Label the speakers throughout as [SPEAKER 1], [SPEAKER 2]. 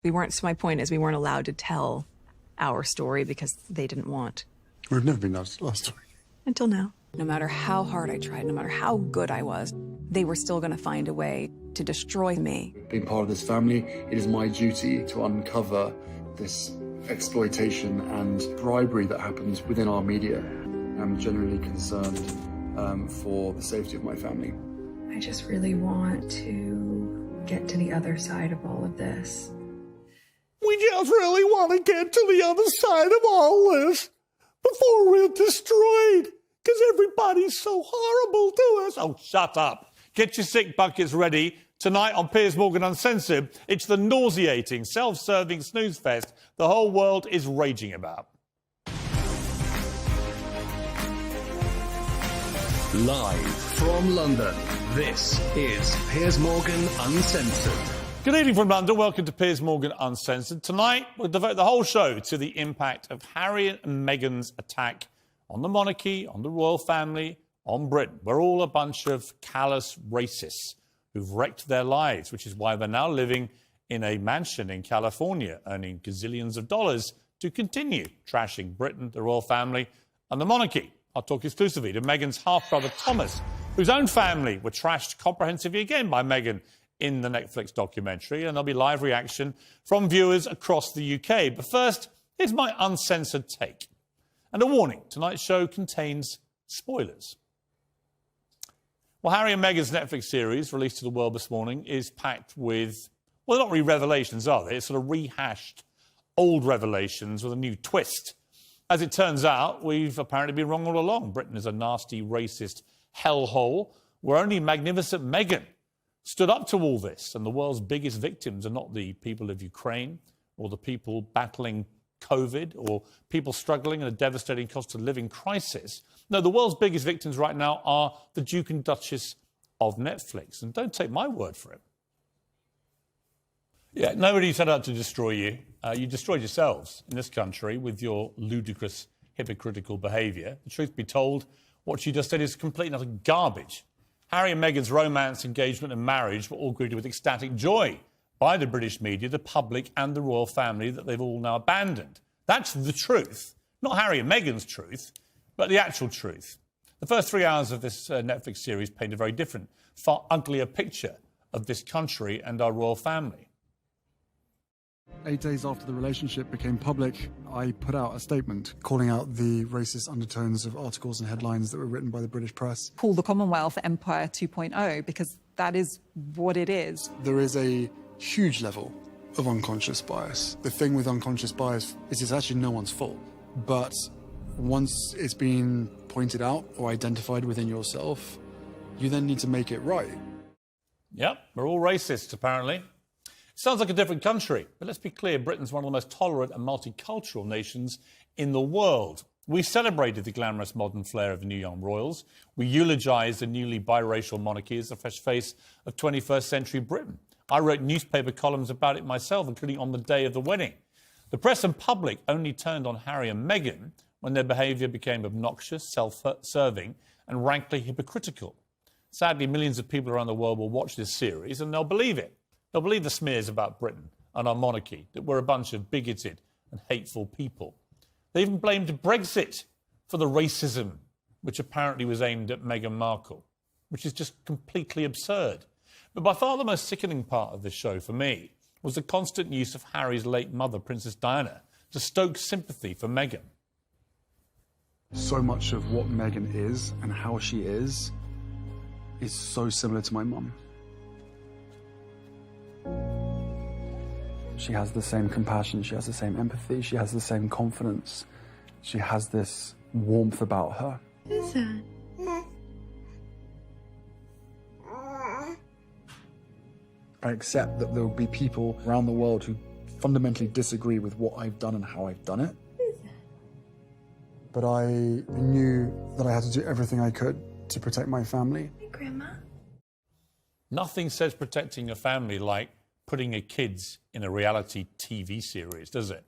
[SPEAKER 1] My point is we weren't allowed to tell our story because they didn't want.
[SPEAKER 2] We've never been allowed to tell our story.
[SPEAKER 1] Until now. No matter how hard I tried, no matter how good I was, they were still going to find a way to destroy me.
[SPEAKER 3] Being part of this family, it is my duty to uncover this exploitation and bribery that happens within our media. I'm genuinely concerned for the safety of my family.
[SPEAKER 4] I just really want to get to the other side of all of this.
[SPEAKER 5] We just really want to get to the other side of all this before we're destroyed, because everybody's so horrible to us. Oh, shut up. Get your sick buckets ready. Tonight on Piers Morgan Uncensored, it's the nauseating, self-serving snooze fest the whole world is raging about.
[SPEAKER 6] Live from London, this is Piers Morgan Uncensored.
[SPEAKER 5] Good evening from London. Welcome to Piers Morgan Uncensored. Tonight, we'll devote the whole show to the impact of Harry and Meghan's attack on the monarchy, on the royal family, on Britain. We're all a bunch of callous racists who've wrecked their lives, which is why they're now living in a mansion in California, earning gazillions of dollars to continue trashing Britain, the royal family, and the monarchy. I'll talk exclusively to Meghan's half-brother Thomas, whose own family were trashed comprehensively again by Meghan in the Netflix documentary, and there'll be live reaction from viewers across the UK. But first, here's my uncensored take. And a warning, tonight's show contains spoilers. Well, Harry and Meghan's Netflix series, released to the world this morning, is packed with, well, they're not really revelations, are they? It's sort of rehashed old revelations with a new twist. As it turns out, we've apparently been wrong all along. Britain is a nasty, racist hellhole where only magnificent Meghan stood up to all this, and the world's biggest victims are not the people of Ukraine or the people battling COVID or people struggling in a devastating cost of living crisis. No, the world's biggest victims right now are the Duke and Duchess of Netflix. And don't take my word for it. Yeah, nobody set out to destroy you. You destroyed yourselves in this country with your ludicrous, hypocritical behaviour. The truth be told, what you just said is complete and utter garbage. Harry and Meghan's romance, engagement and marriage were all greeted with ecstatic joy by the British media, the public and the royal family that they've all now abandoned. That's the truth. Not Harry and Meghan's truth, but the actual truth. The first 3 hours of this Netflix series paint a very different, far uglier picture of this country and our royal family.
[SPEAKER 2] 8 days after the relationship became public, I put out a statement calling out the racist undertones of articles and headlines that were written by the British press.
[SPEAKER 7] Call the Commonwealth Empire 2.0 because that is what it is.
[SPEAKER 2] There is a huge level of unconscious bias. The thing with unconscious bias is it's actually no one's fault. But once it's been pointed out or identified within yourself, you then need to make it right.
[SPEAKER 5] Yep, we're all racists, apparently. Sounds like a different country, but let's be clear, Britain's one of the most tolerant and multicultural nations in the world. We celebrated the glamorous modern flair of the new young royals. We eulogised the newly biracial monarchy as the fresh face of 21st century Britain. I wrote newspaper columns about it myself, including on the day of the wedding. The press and public only turned on Harry and Meghan when their behaviour became obnoxious, self-serving and rankly hypocritical. Sadly, millions of people around the world will watch this series and they'll believe it. They'll believe the smears about Britain and our monarchy, that we're a bunch of bigoted and hateful people. They even blamed Brexit for the racism which apparently was aimed at Meghan Markle, which is just completely absurd. But by far the most sickening part of this show for me was the constant use of Harry's late mother, Princess Diana, to stoke sympathy for Meghan.
[SPEAKER 2] So much of what Meghan is and how she is so similar to my mum. She has the same compassion, she has the same empathy, she has the same confidence. She has this warmth about her.
[SPEAKER 4] Who's that?
[SPEAKER 2] I accept that there will be people around the world who fundamentally disagree with what I've done and how I've done it.
[SPEAKER 4] Who's that?
[SPEAKER 2] But I knew that I had to do everything I could to protect my family.
[SPEAKER 4] Hey, Grandma.
[SPEAKER 5] Nothing says protecting a family like putting your kids in a reality TV series, does it?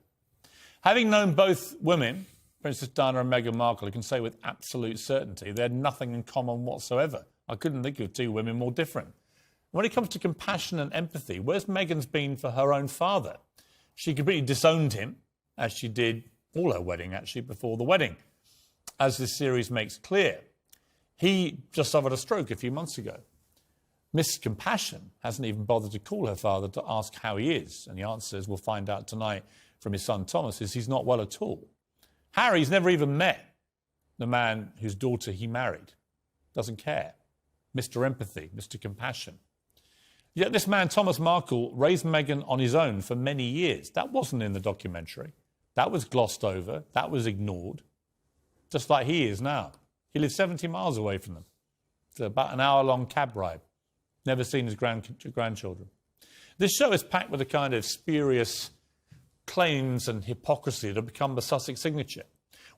[SPEAKER 5] Having known both women, Princess Diana and Meghan Markle, I can say with absolute certainty they had nothing in common whatsoever. I couldn't think of two women more different. When it comes to compassion and empathy, where's Meghan's been for her own father? She completely disowned him, as she did all her wedding, actually, before the wedding, as this series makes clear. He just suffered a stroke a few months ago. Miss Compassion hasn't even bothered to call her father to ask how he is, and the answer, as we'll find out tonight from his son Thomas, is he's not well at all. Harry's never even met the man whose daughter he married. Doesn't care. Mr. Empathy, Mr. Compassion. Yet this man, Thomas Markle, raised Meghan on his own for many years. That wasn't in the documentary. That was glossed over. That was ignored. Just like he is now. He lives 70 miles away from them. It's about an hour-long cab ride. Never seen his grandchildren. This show is packed with a kind of spurious claims and hypocrisy that have become the Sussex signature.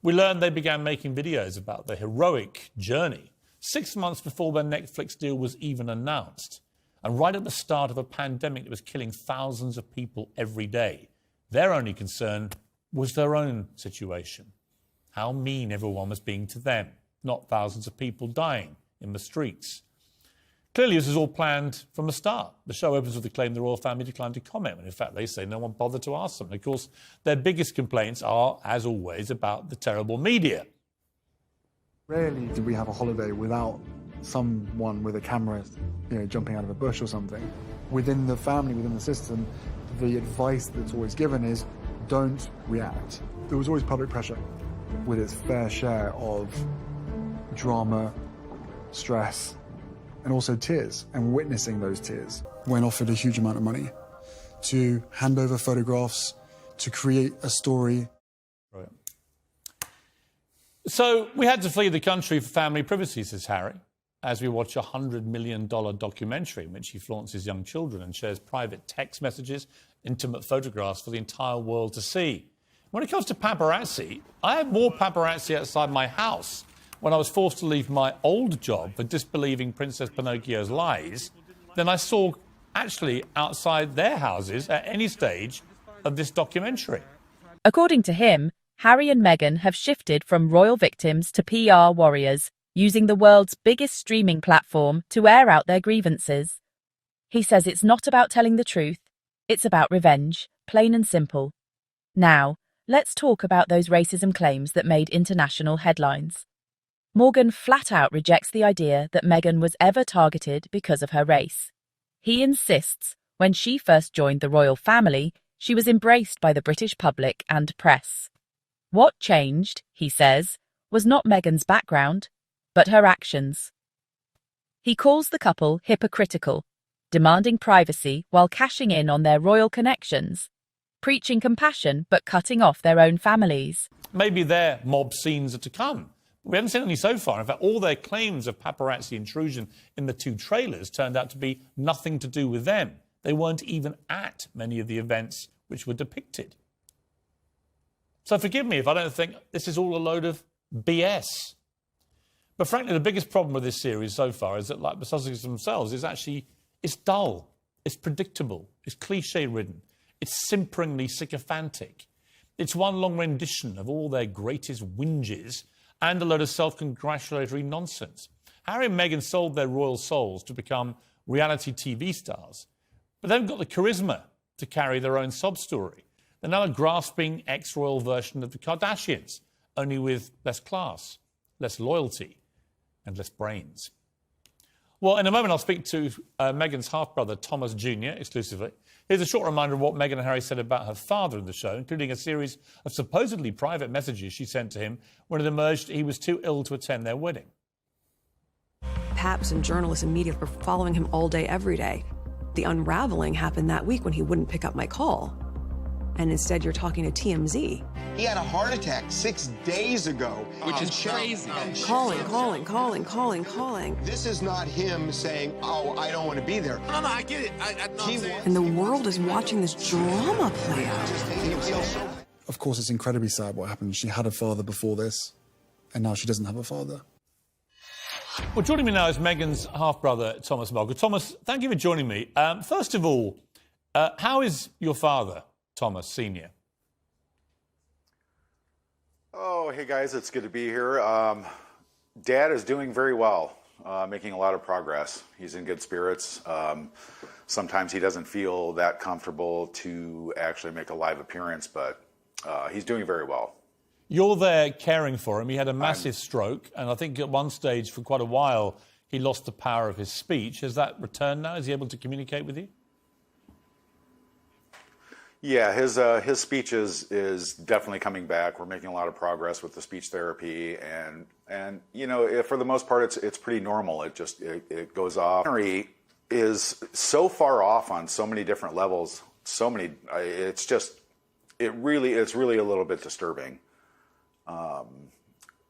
[SPEAKER 5] We learned they began making videos about their heroic journey 6 months before their Netflix deal was even announced. And right at the start of a pandemic that was killing thousands of people every day. Their only concern was their own situation. How mean everyone was being to them, not thousands of people dying in the streets. Clearly, this was all planned from the start. The show opens with the claim the royal family declined to comment, when in fact they say no one bothered to ask them. And of course, their biggest complaints are, as always, about the terrible media.
[SPEAKER 2] Rarely do we have a holiday without someone with a camera, jumping out of a bush or something. Within the family, within the system, the advice that's always given is don't react. There was always public pressure with its fair share of drama, stress, and also tears, and witnessing those tears when offered a huge amount of money to hand over photographs, to create a story.
[SPEAKER 5] Right. So we had to flee the country for family privacy, says Harry, as we watch a $100 million documentary in which he flaunts his young children and shares private text messages, intimate photographs for the entire world to see. When it comes to paparazzi, I had more paparazzi outside my house when I was forced to leave my old job for disbelieving Princess Pinocchio's lies than I saw actually outside their houses at any stage of this documentary.
[SPEAKER 8] According to him, Harry and Meghan have shifted from royal victims to PR warriors, using the world's biggest streaming platform to air out their grievances. He says it's not about telling the truth, it's about revenge, plain and simple. Now, let's talk about those racism claims that made international headlines. Morgan flat out rejects the idea that Meghan was ever targeted because of her race. He insists when she first joined the royal family, she was embraced by the British public and press. What changed, he says, was not Meghan's background, but her actions. He calls the couple hypocritical, demanding privacy while cashing in on their royal connections, preaching compassion but cutting off their own families.
[SPEAKER 5] Maybe their mob scenes are to come. We haven't seen any so far. In fact, all their claims of paparazzi intrusion in the 2 trailers turned out to be nothing to do with them. They weren't even at many of the events which were depicted. So forgive me if I don't think this is all a load of BS. But frankly, the biggest problem with this series so far is that, like the Sussexes themselves, it's dull, it's predictable, it's cliche-ridden, it's simperingly sycophantic. It's one long rendition of all their greatest whinges and a load of self-congratulatory nonsense. Harry and Meghan sold their royal souls to become reality TV stars, but they haven't got the charisma to carry their own sob story. They're now a grasping ex-royal version of the Kardashians, only with less class, less loyalty, and less brains. Well, in a moment, I'll speak to Meghan's half-brother, Thomas Jr., exclusively. Here's a short reminder of what Meghan and Harry said about her father in the show, including a series of supposedly private messages she sent to him when it emerged he was too ill to attend their wedding.
[SPEAKER 1] Paps and journalists and media were following him all day, every day. The unraveling happened that week when he wouldn't pick up my call. And instead, you're talking to TMZ.
[SPEAKER 9] He had a heart attack 6 days ago.
[SPEAKER 10] Which is crazy.
[SPEAKER 1] Calling.
[SPEAKER 9] This is not him saying, oh, I don't want to be there.
[SPEAKER 10] No, I get it. I know what I'm saying.
[SPEAKER 1] And the world is watching this drama play out.
[SPEAKER 2] Of course, it's incredibly sad what happened. She had a father before this, and now she doesn't have a father.
[SPEAKER 5] Well, joining me now is Meghan's half-brother, Thomas Markle. Thomas, thank you for joining me. First of all, how is your father, Thomas Sr.?
[SPEAKER 11] Oh, hey guys, it's good to be here. Dad is doing very well, making a lot of progress. He's in good spirits. sometimes he doesn't feel that comfortable to actually make a live appearance, but he's doing very well.
[SPEAKER 5] You're there caring for him. He had a massive stroke, and I think at one stage, for quite a while, he lost the power of his speech. Has that returned now? Is he able to communicate with you?
[SPEAKER 11] Yeah, his speech is definitely coming back. We're making a lot of progress with the speech therapy, and you know, for the most part, it's pretty normal. It goes off. Henry is so far off on so many different levels. It's really a little bit disturbing.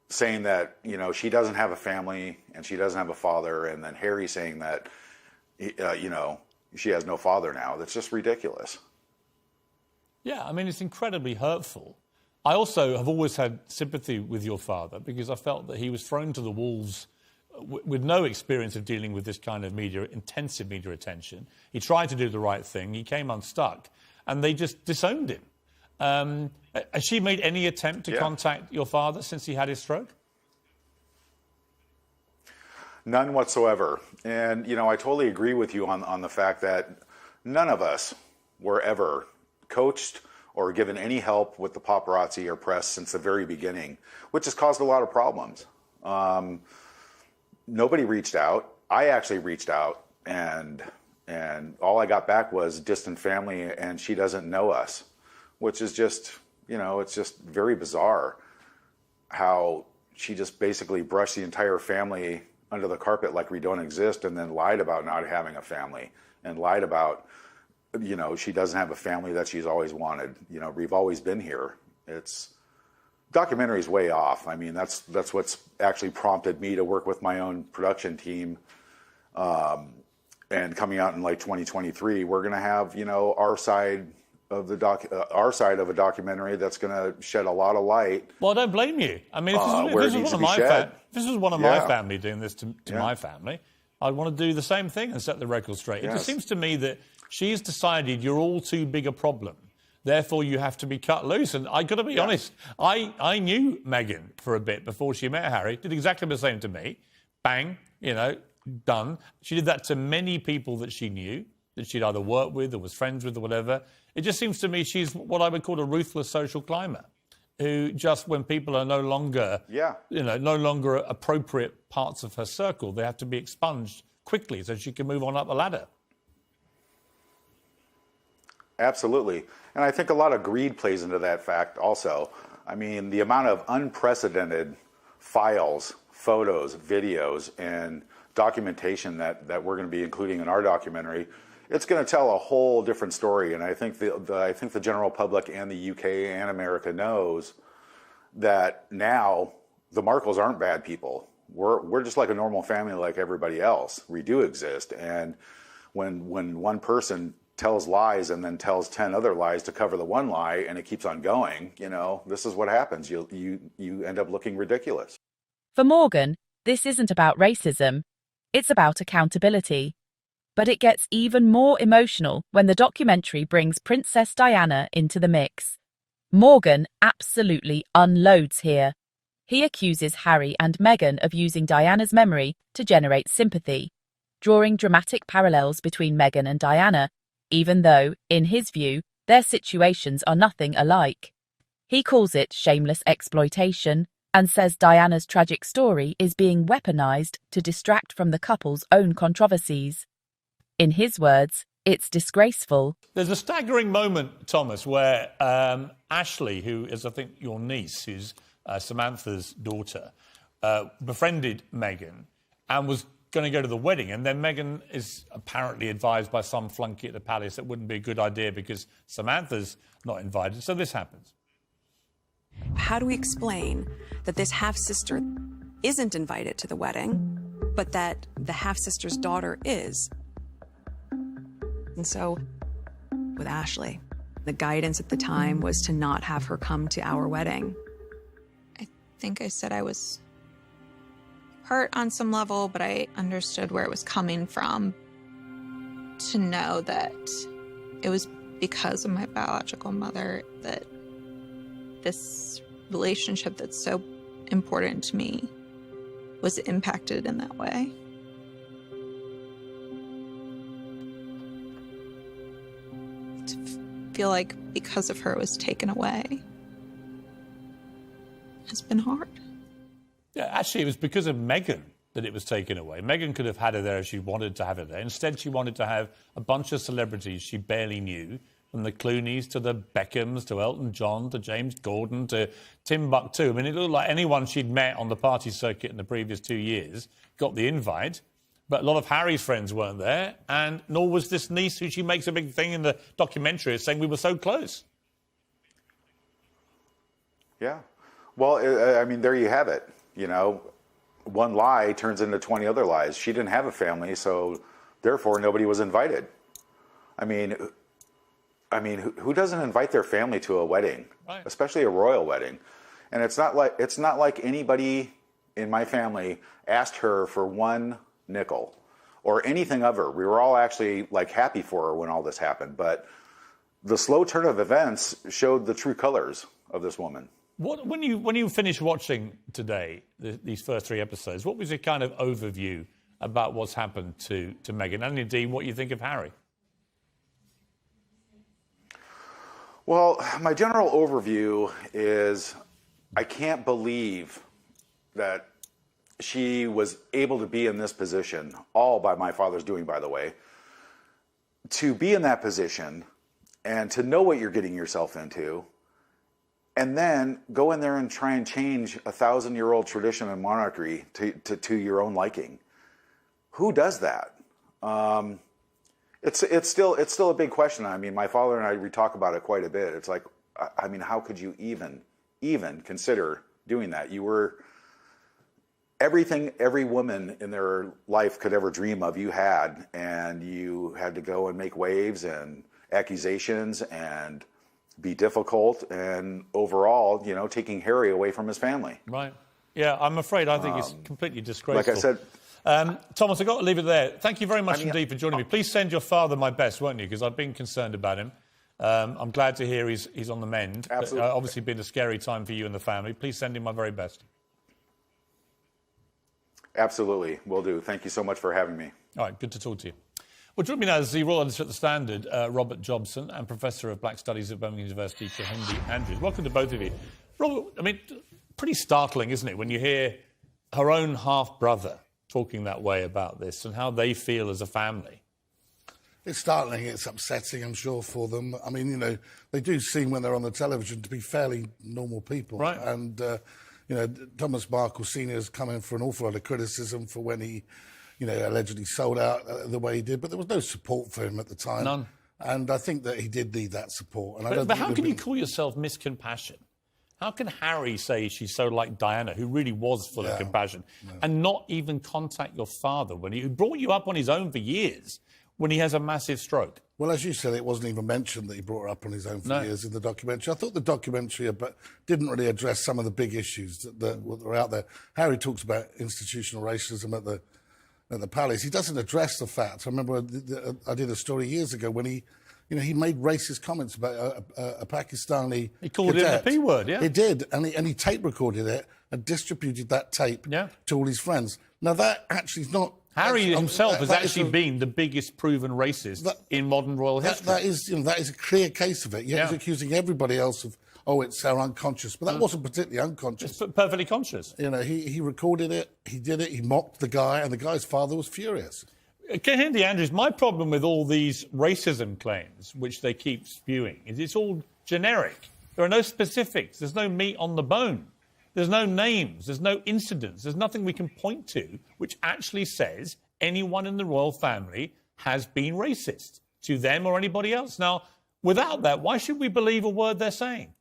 [SPEAKER 11] Saying that, you know, she doesn't have a family and she doesn't have a father, and then Harry saying that, you know, she has no father now. That's just ridiculous.
[SPEAKER 5] Yeah, I mean, it's incredibly hurtful. I also have always had sympathy with your father because I felt that he was thrown to the wolves with no experience of dealing with this kind of intensive media attention. He tried to do the right thing. He came unstuck, and they just disowned him. Has she made any attempt to contact your father since he had his stroke?
[SPEAKER 11] None whatsoever. And, you know, I totally agree with you on the fact that none of us were ever coached or given any help with the paparazzi or press since the very beginning, which has caused a lot of problems. Nobody reached out. I actually reached out, and all I got back was distant family, and she doesn't know us, which is just, you know, it's just very bizarre how she just basically brushed the entire family under the carpet like we don't exist, and then lied about not having a family, and lied about, you know, she doesn't have a family that she's always wanted. You know, we've always been here. Documentary's way off. I mean, that's what's actually prompted me to work with my own production team. And coming out in like 2023, we're going to have, you know, our side of a documentary that's going to shed a lot of light.
[SPEAKER 5] Well, I don't blame you. I mean, if this was one of my family doing this to my family, I'd want to do the same thing and set the record straight. It just seems to me that she's decided you're all too big a problem. Therefore, you have to be cut loose. And I got to be honest, I knew Meghan for a bit before she met Harry. Did exactly the same to me. Bang, you know, done. She did that to many people that she knew, that she'd either worked with or was friends with or whatever. It just seems to me she's what I would call a ruthless social climber, who just when people are no longer, no longer appropriate parts of her circle, they have to be expunged quickly so she can move on up the ladder.
[SPEAKER 11] Absolutely. And I think a lot of greed plays into that fact also. I mean, the amount of unprecedented files, photos, videos, and documentation that we're going to be including in our documentary, it's going to tell a whole different story. And I think the general public and the UK and America knows that now the Markles aren't bad people. We're just like a normal family like everybody else. We do exist. And when one person tells lies and then tells 10 other lies to cover the one lie, and it keeps on going, you know, this is what happens. You end up looking ridiculous.
[SPEAKER 8] For Morgan, this isn't about racism. It's about accountability. But it gets even more emotional when the documentary brings Princess Diana into the mix. Morgan absolutely unloads here. He accuses Harry and Meghan of using Diana's memory to generate sympathy, drawing dramatic parallels between Meghan and Diana, even though, in his view, their situations are nothing alike. He calls it shameless exploitation and says Diana's tragic story is being weaponized to distract from the couple's own controversies. In his words, it's disgraceful.
[SPEAKER 5] There's a staggering moment, Thomas, where Ashley, who is, I think, your niece, who's Samantha's daughter, befriended Meghan and was going to go to the wedding. And then Meghan is apparently advised by some flunky at the palace that wouldn't be a good idea because Samantha's not invited. So this happens.
[SPEAKER 1] How do we explain that this half-sister isn't invited to the wedding, but that the half-sister's daughter is? And so, with Ashley, the guidance at the time was to not have her come to our wedding.
[SPEAKER 12] I think I said I was hurt on some level, but I understood where it was coming from. To know that it was because of my biological mother that this relationship that's so important to me was impacted in that way. feel like because of her it was taken away has been hard.
[SPEAKER 5] Yeah, actually, it was because of Meghan that it was taken away. Meghan could have had her there if she wanted to have her there. Instead, she wanted to have a bunch of celebrities she barely knew, from the Clooneys to the Beckhams to Elton John to James Gordon to Timbuktu. I mean, it looked like anyone she'd met on the party circuit in the previous 2 years got the invite. But a lot of Harry's friends weren't there, and nor was this niece who she makes a big thing in the documentary saying we were so close.
[SPEAKER 11] Yeah. Well, I mean, there you have it. You know, one lie turns into 20 other lies. She didn't have a family, so therefore nobody was invited. I mean, who doesn't invite their family to a wedding, right, especially a royal wedding? And it's not like anybody in my family asked her for one nickel or anything of her. We were all actually like happy for her when all this happened, but the slow turn of events showed the true colors of this woman.
[SPEAKER 5] When you finished watching today these first 3 episodes, what was your kind of overview about what's happened to Meghan, and indeed what you think of Harry?
[SPEAKER 11] Well, my general overview is I can't believe that she was able to be in this position, all by my father's doing, by the way, to be in that position and to know what you're getting yourself into, and then go in there and try and change a 1,000-year-old tradition and monarchy to your own liking. Who does that? It's still a big question. I mean, my father and I, we talk about it quite a bit. It's like, I mean, how could you even consider doing that? You were everything every woman in their life could ever dream of, you had, and you had to go and make waves and accusations and be difficult, and overall, you know, taking Harry away from his family.
[SPEAKER 5] Right. Yeah, I'm afraid I think it's completely disgraceful.
[SPEAKER 11] Like I said...
[SPEAKER 5] Thomas, I've got to leave it there. Thank you very much indeed for joining me. Please send your father my best, won't you? Because I've been concerned about him. I'm glad to hear he's on the mend.
[SPEAKER 11] Absolutely.
[SPEAKER 5] Obviously been a scary time for you and the family. Please send him my very best.
[SPEAKER 11] Absolutely, will do. Thank you so much for having me.
[SPEAKER 5] All right, good to talk to you. Well, joining me now is the Royal Editor at The Standard, Robert Jobson, and Professor of Black Studies at Birmingham University, Kahindi Andrews. Welcome to both of you. Robert, I mean, pretty startling, isn't it, when you hear her own half-brother talking that way about this and how they feel as a family?
[SPEAKER 13] It's startling, it's upsetting, I'm sure, for them. I mean, you know, they do seem, when they're on the television, to be fairly normal people.
[SPEAKER 5] Right.
[SPEAKER 13] And, you know, Thomas Markle Sr. has come in for an awful lot of criticism for when he, you know, allegedly sold out the way he did, but there was no support for him at the time.
[SPEAKER 5] None.
[SPEAKER 13] And I think that he did need that support. And
[SPEAKER 5] but how can you call yourself miscompassion? How can Harry say she's so like Diana, who really was full of compassion, and not even contact your father when he brought you up on his own for years when he has a massive stroke?
[SPEAKER 13] Well, as you said, it wasn't even mentioned that he brought her up on his own for years in the documentary. I thought the documentary didn't really address some of the big issues that were out there. Harry talks about institutional racism at the palace. He doesn't address the fact. I remember I did a story years ago when he made racist comments about a Pakistani
[SPEAKER 5] He called it the P word, yeah.
[SPEAKER 13] He did, and he tape recorded it and distributed that tape to all his friends. Now, that actually is not...
[SPEAKER 5] Harry himself has actually been the biggest proven racist in modern royal history.
[SPEAKER 13] That is a clear case of it. He's accusing everybody else of, it's so unconscious. But that wasn't particularly unconscious.
[SPEAKER 5] It's perfectly conscious.
[SPEAKER 13] You know, he recorded it, he did it, he mocked the guy, and the guy's father was furious.
[SPEAKER 5] Kahindi Andrews, my problem with all these racism claims, which they keep spewing, is it's all generic. There are no specifics. There's no meat on the bone. There's no names. There's no incidents. There's nothing we can point to which actually says anyone in the royal family has been racist to them or anybody else. Now, without that, why should we believe a word they're saying?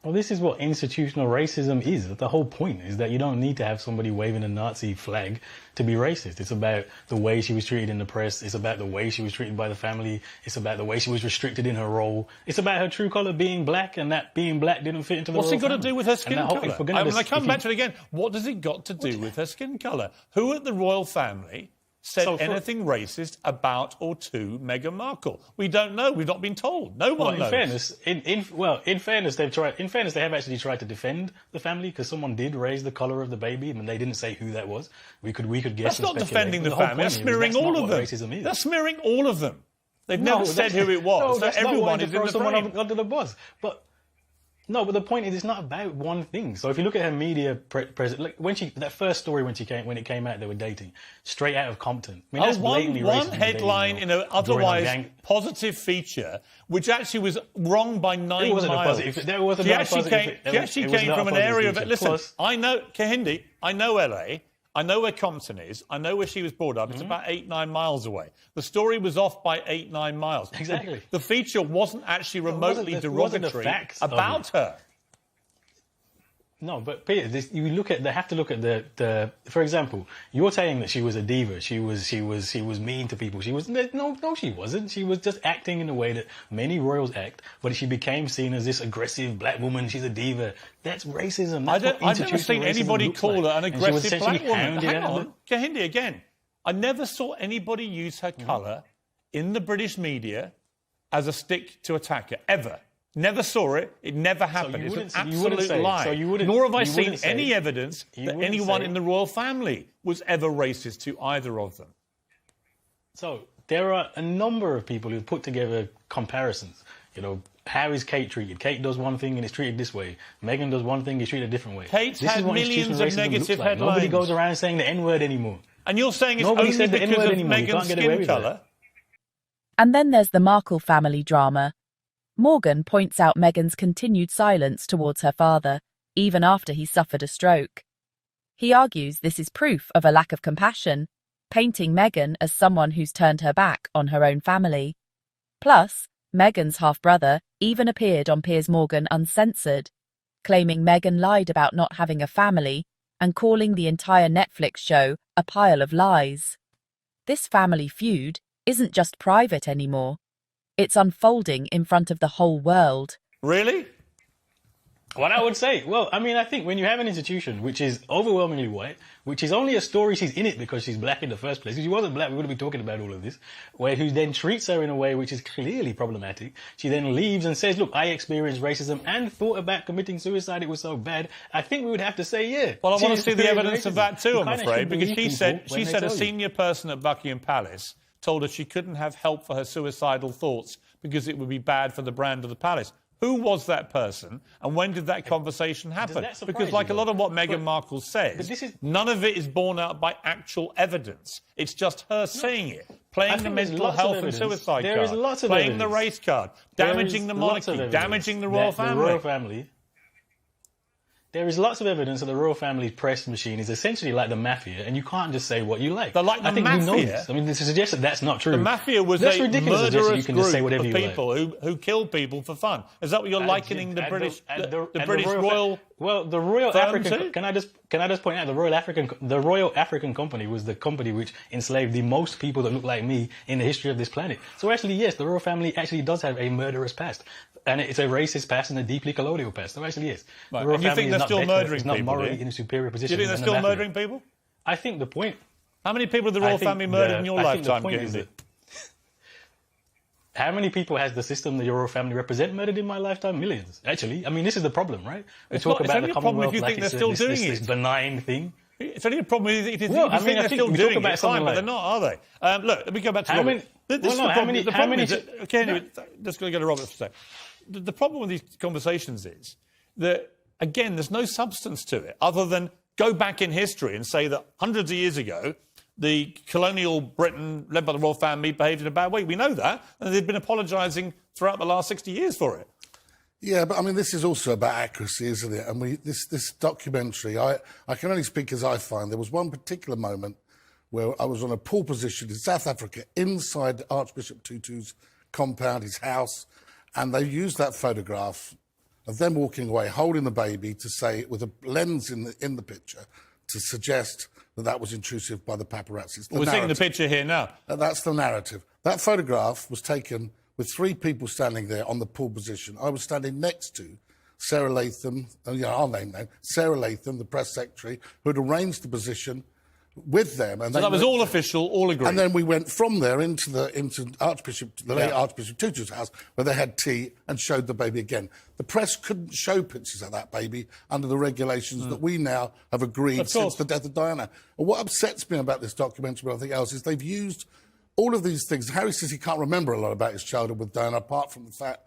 [SPEAKER 14] Well, this is what institutional racism is. The whole point is that you don't need to have somebody waving a Nazi flag to be racist. It's about the way she was treated in the press. It's about the way she was treated by the family. It's about the way she was restricted in her role. It's about her true colour being black, and that being black didn't fit into the royal family.
[SPEAKER 5] What's it got to do with her skin colour? I come back to it again. What does it got to do with her skin colour? Who at the royal family said anything racist about or to Meghan Markle? We don't know. We've not been told. No one knows.
[SPEAKER 14] In fairness, they have actually tried to defend the family because someone did raise the colour of the baby, and they didn't say who that was. We could guess.
[SPEAKER 5] That's not defending the family. That's smearing all of them. That's smearing all of them. They've never said who it was.
[SPEAKER 14] No,
[SPEAKER 5] so
[SPEAKER 14] that's
[SPEAKER 5] everyone
[SPEAKER 14] not
[SPEAKER 5] is in the
[SPEAKER 14] someone
[SPEAKER 5] frame.
[SPEAKER 14] under the bus. But no, but the point is, it's not about one thing. So if you look at her media presence, like when that first story when it came out, they were dating straight out of Compton. I mean, that's blatantly
[SPEAKER 5] one
[SPEAKER 14] racist
[SPEAKER 5] headline in an otherwise positive feature, which actually was wrong by 9 miles.
[SPEAKER 14] It wasn't a positive. There wasn't
[SPEAKER 5] she
[SPEAKER 14] a
[SPEAKER 5] actually
[SPEAKER 14] positive.
[SPEAKER 5] She actually came from an area of it. Listen, I know Kahindi. I know LA. I know where Compton is. I know where she was brought up. It's about 8-9 miles away. The story was off by 8-9 miles.
[SPEAKER 14] Exactly.
[SPEAKER 5] The feature wasn't actually remotely derogatory about her.
[SPEAKER 14] No, but Peter, they have to look at the. For example, you're saying that she was a diva. She was mean to people. She wasn't. She was just acting in a way that many royals act. But she became seen as this aggressive black woman. She's a diva. That's racism. That's
[SPEAKER 5] I've never seen anybody call her an aggressive black woman. Hang on, Kahindi again. I never saw anybody use her colour in the British media as a stick to attack her ever. Never saw it. It never happened. It's an absolute lie. Nor have I seen any evidence that anyone in the royal family was ever racist to either of them.
[SPEAKER 14] So there are a number of people who put together comparisons. You know, how is Kate treated? Kate does one thing and is treated this way. Meghan does one thing and is treated a different way.
[SPEAKER 5] Kate's had millions of negative headlines.
[SPEAKER 14] Nobody goes around saying the N-word anymore.
[SPEAKER 5] And you're saying it's only because of Meghan's skin colour?
[SPEAKER 8] And then there's the Markle family drama. Morgan points out Meghan's continued silence towards her father, even after he suffered a stroke. He argues this is proof of a lack of compassion, painting Meghan as someone who's turned her back on her own family. Plus, Meghan's half-brother even appeared on Piers Morgan Uncensored, claiming Meghan lied about not having a family and calling the entire Netflix show a pile of lies. This family feud isn't just private anymore. It's unfolding in front of the whole world.
[SPEAKER 5] Really?
[SPEAKER 14] What I would say, well, I mean, I think when you have an institution which is overwhelmingly white, which is only a story she's in it because she's black in the first place. If she wasn't black, we wouldn't be talking about all of this. Who then treats her in a way which is clearly problematic. She then leaves and says, look, I experienced racism and thought about committing suicide. It was so bad. I think we would have to say, yeah.
[SPEAKER 5] Well, I want to see the evidence of that too, I'm afraid, because she said a senior person at Buckingham Palace told her she couldn't have help for her suicidal thoughts because it would be bad for the brand of the palace. Who was that person, and when did that conversation happen? Because like a lot of what Meghan Markle says, none of it is borne out by actual evidence. It's just her saying it, playing the mental health and suicide card, playing the race card, damaging the monarchy, damaging the royal family.
[SPEAKER 14] There is lots of evidence that the royal family's press machine is essentially like the mafia, and you can't just say what you like.
[SPEAKER 5] They're like the mafia.
[SPEAKER 14] We know this. I mean, to suggest that that's not true.
[SPEAKER 5] The mafia was a murderous group of people who killed people for fun. Is that what you're likening the British royal?
[SPEAKER 14] Well, the Royal African. Can I just point out the Royal African Company was the company which enslaved the most people that look like me in the history of this planet. So actually, yes, the royal family actually does have a murderous past. And it's a racist past and a deeply colonial past. So actually, yes.
[SPEAKER 5] Right. And you think they're still murdering people?
[SPEAKER 14] It's not morally in a superior position.
[SPEAKER 5] Do you think they're still murdering people?
[SPEAKER 14] I think the point...
[SPEAKER 5] How many people have the royal family murdered in your lifetime, Gainsey?
[SPEAKER 14] How many people has the system the royal family represent murdered in my lifetime? Millions, actually. I mean, this is the problem, right? We talk about the Commonwealth like it's this benign thing.
[SPEAKER 5] It's only a problem if you think they're still doing it. Fine, but they're not, are they? Look, let me go back to Robert. Just going to go to Robert for a second. The problem with these conversations is that, again, there's no substance to it other than go back in history and say that hundreds of years ago, the colonial Britain, led by the royal family, behaved in a bad way. We know that, and they've been apologising throughout the last 60 years for it.
[SPEAKER 13] Yeah, but I mean, this is also about accuracy, isn't it? And this documentary, I can only speak as I find. There was one particular moment where I was on a pole position in South Africa, inside Archbishop Tutu's compound, his house, and they used that photograph of them walking away, holding the baby, to say, with a lens in the picture, to suggest that was intrusive by the paparazzi.
[SPEAKER 5] We're seeing the picture here now.
[SPEAKER 13] That's the narrative. That photograph was taken with 3 people standing there on the pole position. I was standing next to Sarah Latham, I'll name them, Sarah Latham, the press secretary, who had arranged the position with them. And
[SPEAKER 5] so that was all official, all agreed.
[SPEAKER 13] And then we went from there into the late Archbishop Tutu's house, where they had tea and showed the baby again. The press couldn't show pictures of that baby under the regulations that we now have agreed since the death of Diana. And what upsets me about this documentary, but I think else, is they've used all of these things. Harry says he can't remember a lot about his childhood with Diana, apart from the fact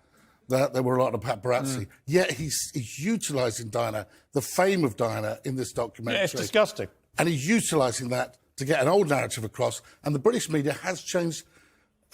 [SPEAKER 13] that there were a lot of paparazzi. Yet he's utilising Diana, the fame of Diana in this documentary.
[SPEAKER 5] Yeah, it's disgusting.
[SPEAKER 13] And he's utilising that to get an old narrative across. And the British media has changed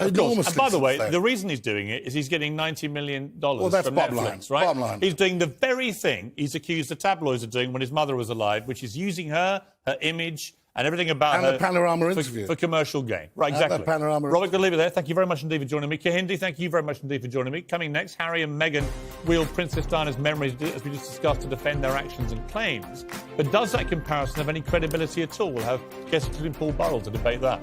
[SPEAKER 13] enormously.
[SPEAKER 5] And by the way,
[SPEAKER 13] since then.
[SPEAKER 5] the reason he's doing it is he's getting $90 million
[SPEAKER 13] that's
[SPEAKER 5] from
[SPEAKER 13] bottom
[SPEAKER 5] Netflix,
[SPEAKER 13] line,
[SPEAKER 5] right?
[SPEAKER 13] bottom line.
[SPEAKER 5] He's doing the very thing he's accused the tabloids of doing when his mother was alive, which is using her image, and everything about
[SPEAKER 13] and
[SPEAKER 5] her
[SPEAKER 13] the Panorama interview.
[SPEAKER 5] For commercial gain. Right, exactly.
[SPEAKER 13] The Panorama
[SPEAKER 5] Robert, going to leave it there. Thank you very much indeed for joining me. Kahindi, thank you very much indeed for joining me. Coming next, Harry and Meghan wield Princess Diana's memories, as we just discussed, to defend their actions and claims. But does that comparison have any credibility at all? We'll have guests including Paul Burrell to debate that.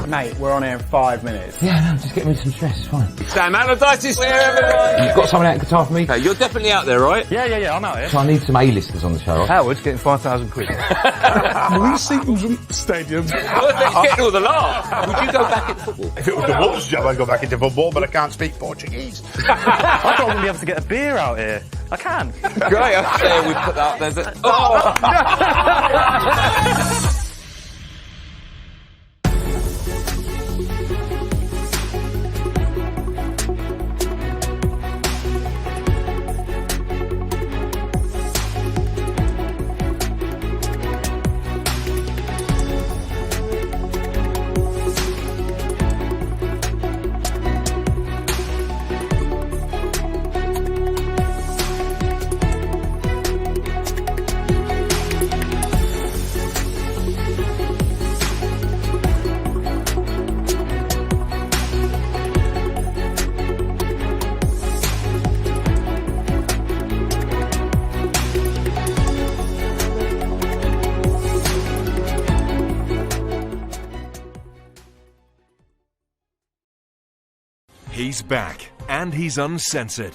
[SPEAKER 15] Mate, we're on air in 5 minutes.
[SPEAKER 16] Yeah, no, just get rid of some stress, it's fine.
[SPEAKER 15] Sam Allardyce is here, everyone!
[SPEAKER 16] You've got someone out in guitar for me?
[SPEAKER 15] Hey, you're definitely out there, right? Yeah, I'm out here.
[SPEAKER 16] So I need some A-listers on the show.
[SPEAKER 15] Howard's getting 5,000 quid.
[SPEAKER 13] We see them from stadiums.
[SPEAKER 15] Getting all the laugh. Would you go back into football?
[SPEAKER 17] If it was the Wolves job, I'd go back into football, but I can't speak Portuguese.
[SPEAKER 15] I thought I wouldn't be able to get a beer out here. I can.
[SPEAKER 17] Great,
[SPEAKER 15] I'm saying we put that up there. Oh!
[SPEAKER 18] He's back, and he's uncensored.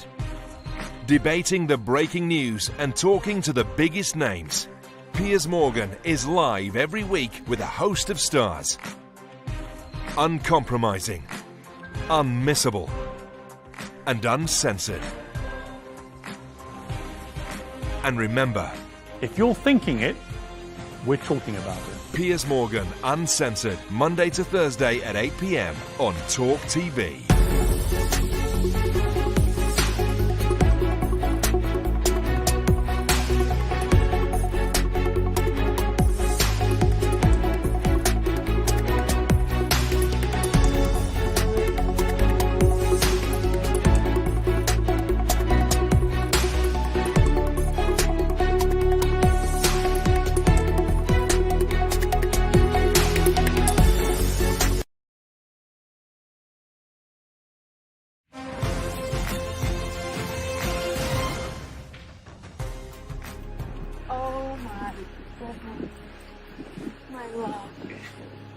[SPEAKER 18] Debating the breaking news and talking to the biggest names. Piers Morgan is live every week with a host of stars. Uncompromising, unmissable, and uncensored. And remember,
[SPEAKER 5] if you're thinking it, we're talking about it.
[SPEAKER 18] Piers Morgan Uncensored, Monday to Thursday at 8 p.m. on Talk TV.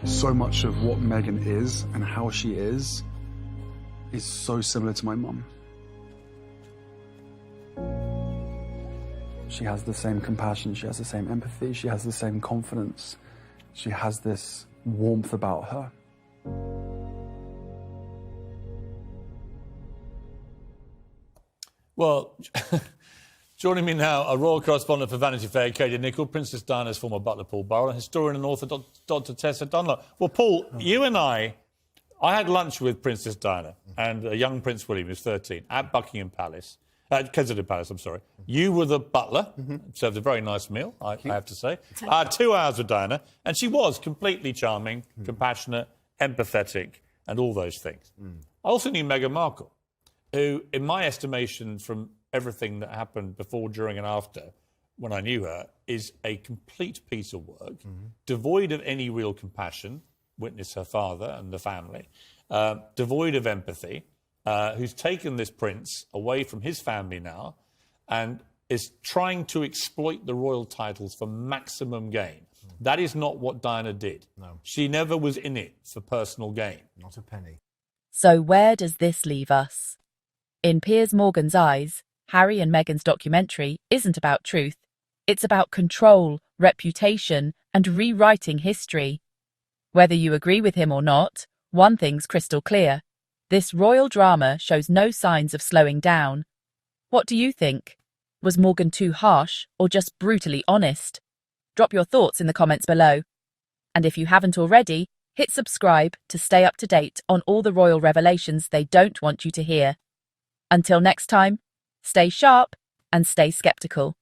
[SPEAKER 2] So much of what Meghan is and how she is so similar to my mum. She has the same compassion, she has the same empathy, she has the same confidence. She has this warmth about her.
[SPEAKER 5] Well, joining me now, a royal correspondent for Vanity Fair, Katie Nicholl, Princess Diana's former butler, Paul Burrell, and historian and author, Dr. Tessa Dunlop. Well, Paul, you and I had lunch with Princess Diana and a young Prince William, who's 13, at Buckingham Palace. Kensington Palace, I'm sorry. You were the butler, served a very nice meal, I have to say. 2 hours with Diana, and she was completely charming, compassionate, empathetic, and all those things. I also knew Meghan Markle, who, in my estimation, from everything that happened before, during and after when I knew her, is a complete piece of work, devoid of any real compassion, witness her father and the family, devoid of empathy, who's taken this prince away from his family now and is trying to exploit the royal titles for maximum gain. That is not what Diana did.
[SPEAKER 19] No.
[SPEAKER 5] She never was in it for personal gain.
[SPEAKER 19] Not a penny.
[SPEAKER 8] So where does this leave us? In Piers Morgan's eyes, Harry and Meghan's documentary isn't about truth. It's about control, reputation, and rewriting history. Whether you agree with him or not, one thing's crystal clear. This royal drama shows no signs of slowing down. What do you think? Was Morgan too harsh or just brutally honest? Drop your thoughts in the comments below. And if you haven't already, hit subscribe to stay up to date on all the royal revelations they don't want you to hear. Until next time, stay sharp and stay skeptical.